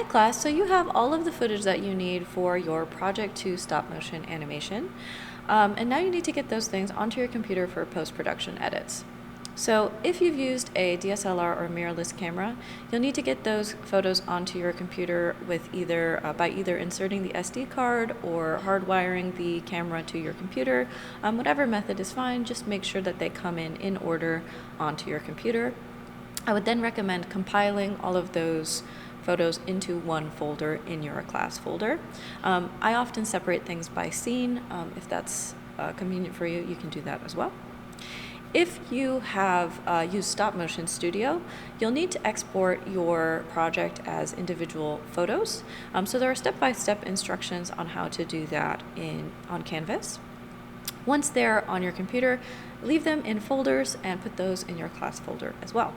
Hi class, so you have all of the footage that you need for your Project 2 stop motion animation. And now you need to get those things onto your computer for post-production edits. So if you've used a DSLR or mirrorless camera, you'll need to get those photos onto your computer with by either inserting the SD card or hardwiring the camera to your computer. Whatever method is fine, just make sure that they come in order onto your computer. I would then recommend compiling all of those photos into one folder in your class folder. I often separate things by scene. If that's convenient for you, you can do that as well. If you have used Stop Motion Studio, you'll need to export your project as individual photos. So there are step-by-step instructions on how to do that on Canvas. Once they're on your computer, leave them in folders and put those in your class folder as well.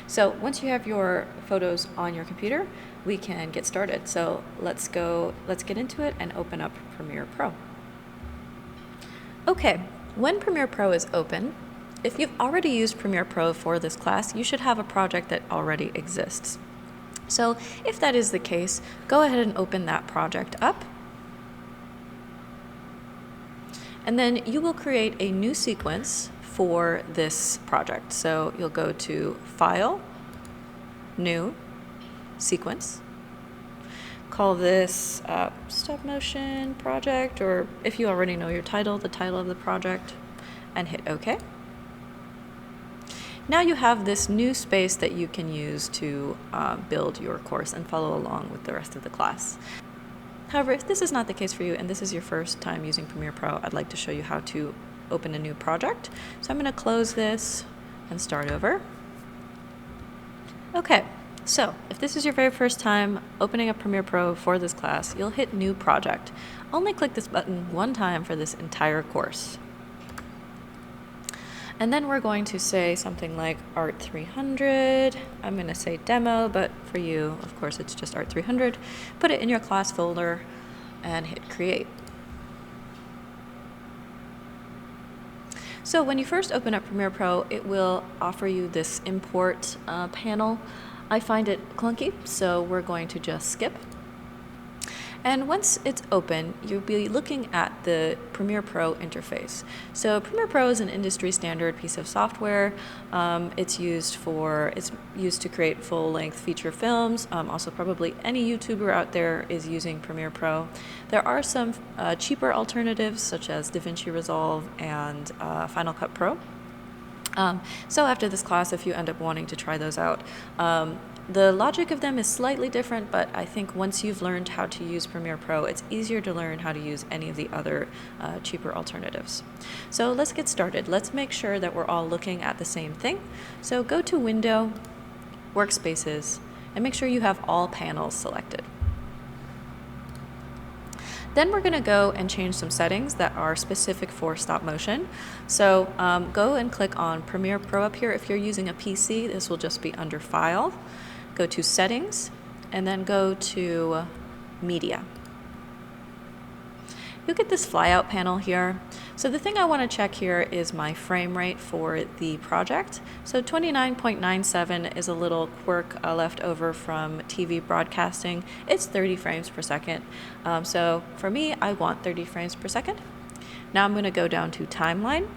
So once you have your photos on your computer, we can get started. So let's get into it and open up Premiere Pro. Okay, when Premiere Pro is open, if you've already used Premiere Pro for this class, you should have a project that already exists. So if that is the case, go ahead and open that project up. And then you will create a new sequence for this project. So you'll go to File, New, Sequence. Call this Stop Motion Project, or if you already know your title, the title of the project, and hit OK. Now you have this new space that you can use to build your course and follow along with the rest of the class. However, if this is not the case for you and this is your first time using Premiere Pro, I'd like to show you how to open a new project. So I'm going to close this and start over. Okay, so if this is your very first time opening up Premiere Pro for this class, you'll hit New Project. Only click this button one time for this entire course. And then we're going to say something like Art 300. I'm going to say Demo, but for you, of course, it's just Art 300. Put it in your class folder and hit Create. So when you first open up Premiere Pro, it will offer you this import panel. I find it clunky, so we're going to just skip. And once it's open, you'll be looking at the Premiere Pro interface. So Premiere Pro is an industry standard piece of software. It's used to create full-length feature films. Also, probably any YouTuber out there is using Premiere Pro. There are some cheaper alternatives, such as DaVinci Resolve and Final Cut Pro. So after this class, if you end up wanting to try those out, the logic of them is slightly different, but I think once you've learned how to use Premiere Pro, it's easier to learn how to use any of the other cheaper alternatives. So let's get started. Let's make sure that we're all looking at the same thing. So go to Window, Workspaces, and make sure you have all panels selected. Then we're going to go and change some settings that are specific for stop motion. So go and click on Premiere Pro up here. If you're using a PC, this will just be under File. Go to Settings, and then go to Media. You'll get this flyout panel here. So the thing I want to check here is my frame rate for the project. So 29.97 is a little quirk left over from TV broadcasting. It's 30 frames per second. So for me, I want 30 frames per second. Now I'm going to go down to Timeline,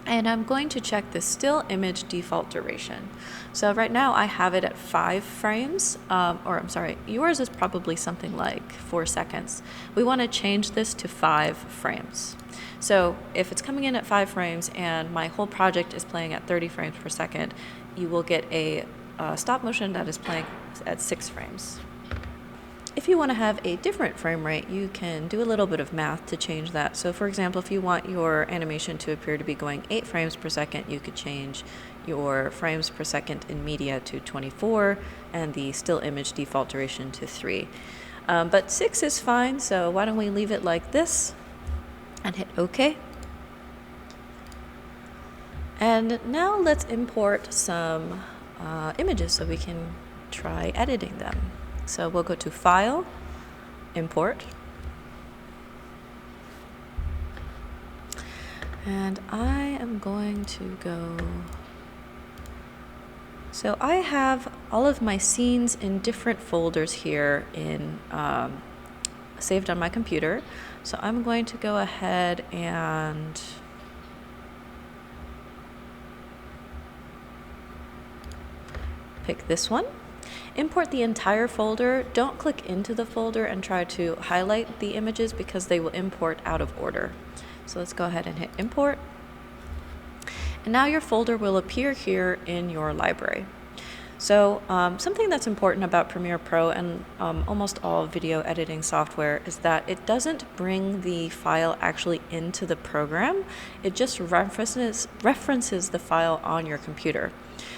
and I'm going to check the still image default duration. So right now I have it at 5 frames, or I'm sorry, yours is probably something like 4 seconds. We want to change this to 5 frames. So if it's coming in at 5 frames and my whole project is playing at 30 frames per second, you will get a stop motion that is playing at 6 frames. If you want to have a different frame rate, you can do a little bit of math to change that. So for example, if you want your animation to appear to be going 8 frames per second, you could change your frames per second in media to 24 and the still image default duration to 3. But 6 is fine, so why don't we leave it like this and hit OK. And now let's import some images so we can try editing them. So we'll go to File, Import, and I am going to go So I have all of my scenes in different folders here in saved on my computer. So I'm going to go ahead and pick this one. Import the entire folder. Don't click into the folder and try to highlight the images because they will import out of order. So let's go ahead and hit import. And now your folder will appear here in your library. So something that's important about Premiere Pro and almost all video editing software is that it doesn't bring the file actually into the program. It just references the file on your computer.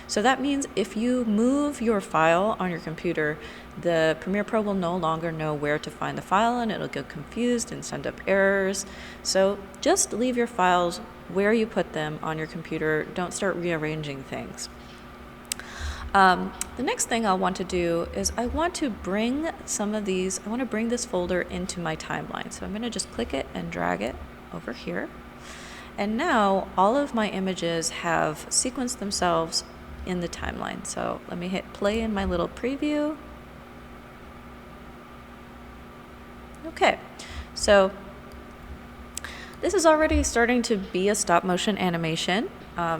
So that means if you move your file on your computer, the Premiere Pro will no longer know where to find the file and it'll get confused and send up errors. So just leave your files where you put them on your computer. Don't start rearranging things. The next thing I want to do is I want to bring this folder into my timeline. So I'm going to just click it and drag it over here. And now all of my images have sequenced themselves in the timeline. So let me hit play in my little preview. Okay, so this is already starting to be a stop motion animation,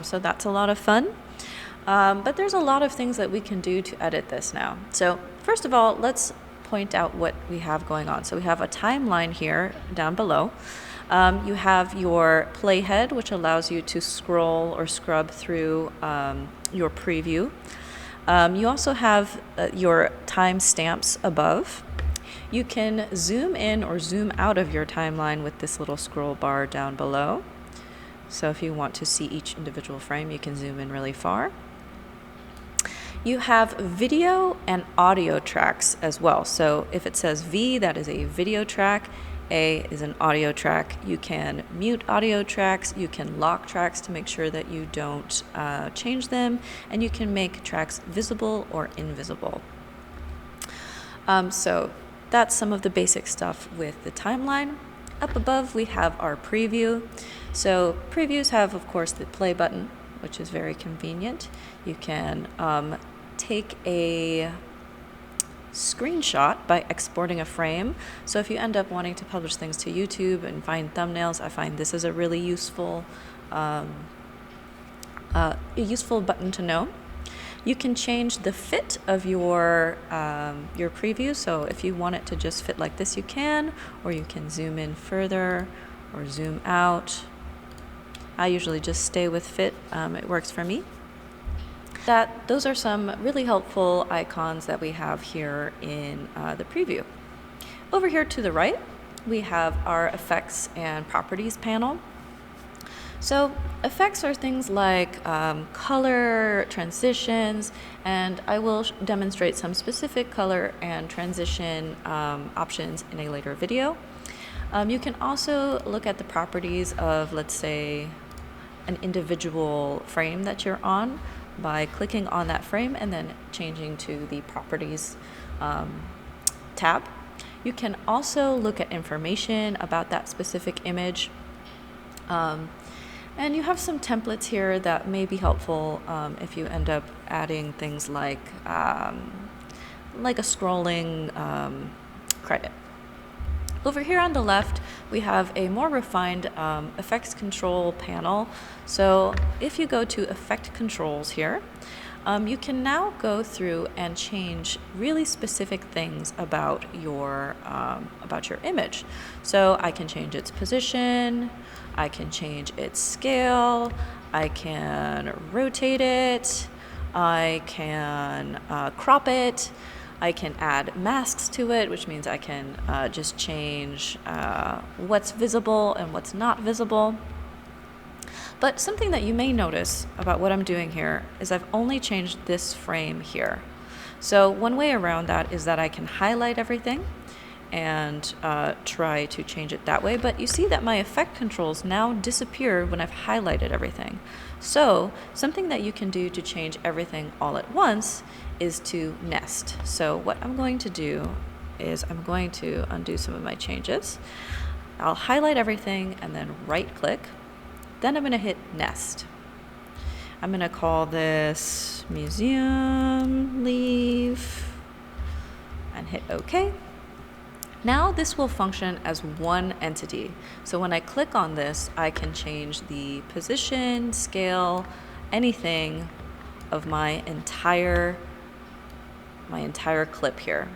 so that's a lot of fun. But there's a lot of things that we can do to edit this now. So first of all, let's point out what we have going on. So we have a timeline here down below. You have your playhead, which allows you to scroll or scrub through your preview. You also have your timestamps above. You can zoom in or zoom out of your timeline with this little scroll bar down below. So if you want to see each individual frame, you can zoom in really far. You have video and audio tracks as well. So if it says V, that is a video track. A is an audio track. You can mute audio tracks. You can lock tracks to make sure that you don't change them. And you can make tracks visible or invisible. So that's some of the basic stuff with the timeline. Up above, we have our preview. So previews have, of course, the play button, which is very convenient. You can take a screenshot by exporting a frame. So if you end up wanting to publish things to YouTube and find thumbnails, I find this is a really useful button to know. You can change the fit of your preview. So if you want it to just fit like this, you can, or you can zoom in further or zoom out. I usually just stay with fit. It works for me. Those are some really helpful icons that we have here in the preview. Over here to the right, we have our effects and properties panel. So effects are things like color, transitions, and I will demonstrate some specific color and transition options in a later video. You can also look at the properties of, let's say, an individual frame that you're on by clicking on that frame and then changing to the properties tab. You can also look at information about that specific image. And you have some templates here that may be helpful if you end up adding things like a scrolling credit. Over here on the left, we have a more refined effects control panel. So if you go to effect controls here, you can now go through and change really specific things about your image. So I can change its position, I can change its scale, I can rotate it, I can crop it, I can add masks to it, which means I can just change what's visible and what's not visible. But something that you may notice about what I'm doing here is I've only changed this frame here. So one way around that is that I can highlight everything and try to change it that way. But you see that my effect controls now disappear when I've highlighted everything. So something that you can do to change everything all at once is to nest. So what I'm going to do is I'm going to undo some of my changes. I'll highlight everything and then right click. Then I'm going to hit nest. I'm going to call this museum leave and hit OK. Now this will function as one entity. So when I click on this, I can change the position, scale, anything of my entire clip here.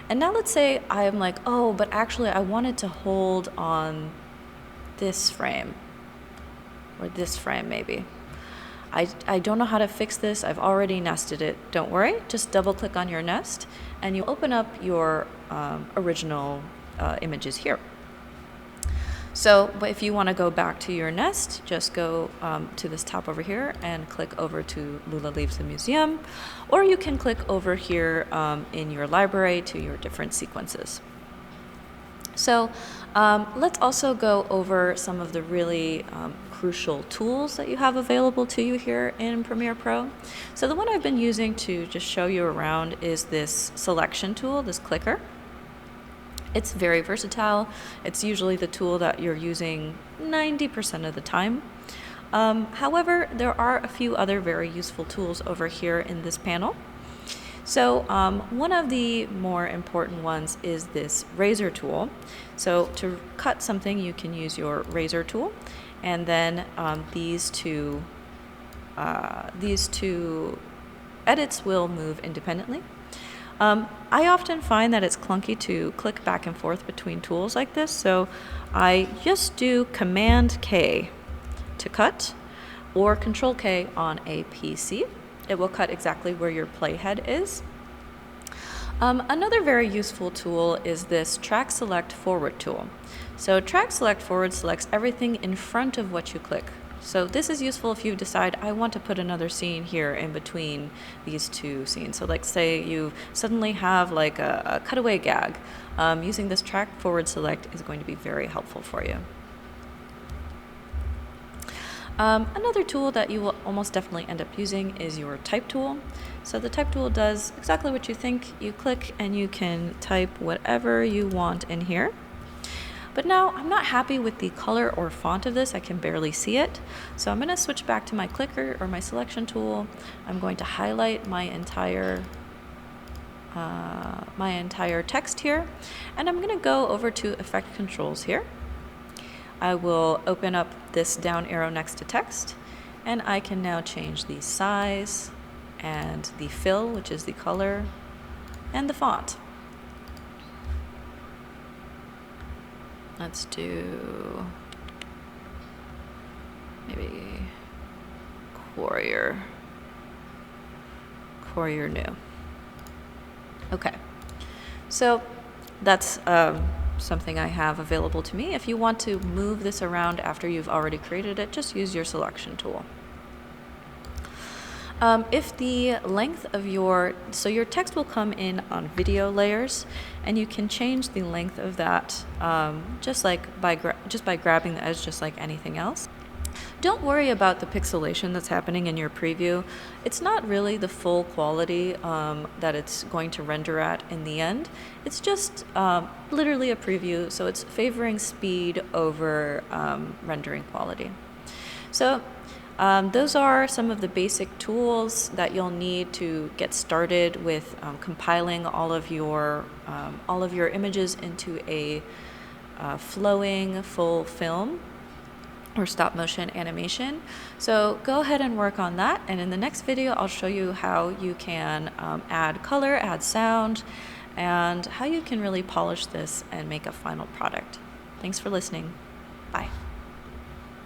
And now let's say I'm like, oh, but actually I wanted to hold on this frame, or this frame maybe. I don't know how to fix this. I've already nested it. Don't worry, just double click on your nest and you open up your original images here. So if you want to go back to your nest, just go to this top over here and click over to Lula Leaves the Museum, or you can click over here in your library to your different sequences. So let's also go over some of the really crucial tools that you have available to you here in Premiere Pro. So the one I've been using to just show you around is this selection tool, this clicker. It's very versatile. It's usually the tool that you're using 90% of the time. However, there are a few other very useful tools over here in this panel. So one of the more important ones is this razor tool. So to cut something, you can use your razor tool, and then these two edits will move independently. I often find that it's clunky to click back and forth between tools like this, so I just do Command K to cut, or Control K on a PC. It will cut exactly where your playhead is. Another very useful tool is this Track Select Forward tool. So Track Select Forward selects everything in front of what you click. So this is useful if you decide, I want to put another scene here in between these two scenes. So like say you suddenly have like a cutaway gag. Using this Track Forward Select is going to be very helpful for you. Another tool that you will almost definitely end up using is your type tool. So the type tool does exactly what you think. You click and you can type whatever you want in here. But now I'm not happy with the color or font of this. I can barely see it. So I'm going to switch back to my clicker or my selection tool. I'm going to highlight my entire text here, and I'm going to go over to Effect Controls here. I will open up this down arrow next to text, and I can now change the size and the fill, which is the color, and the font. Let's do maybe Courier New. Okay, so that's something I have available to me. If you want to move this around after you've already created it, just use your selection tool. If the length of your text will come in on video layers, and you can change the length of that just by grabbing the edge, just like anything else. Don't worry about the pixelation that's happening in your preview. It's not really the full quality that it's going to render at in the end. It's just literally a preview, so it's favoring speed over rendering quality. So those are some of the basic tools that you'll need to get started with compiling all of your images into a flowing full film or stop motion animation. So go ahead and work on that, and in the next video I'll show you how you can add color, add sound, and how you can really polish this and make a final product. Thanks for listening. Bye.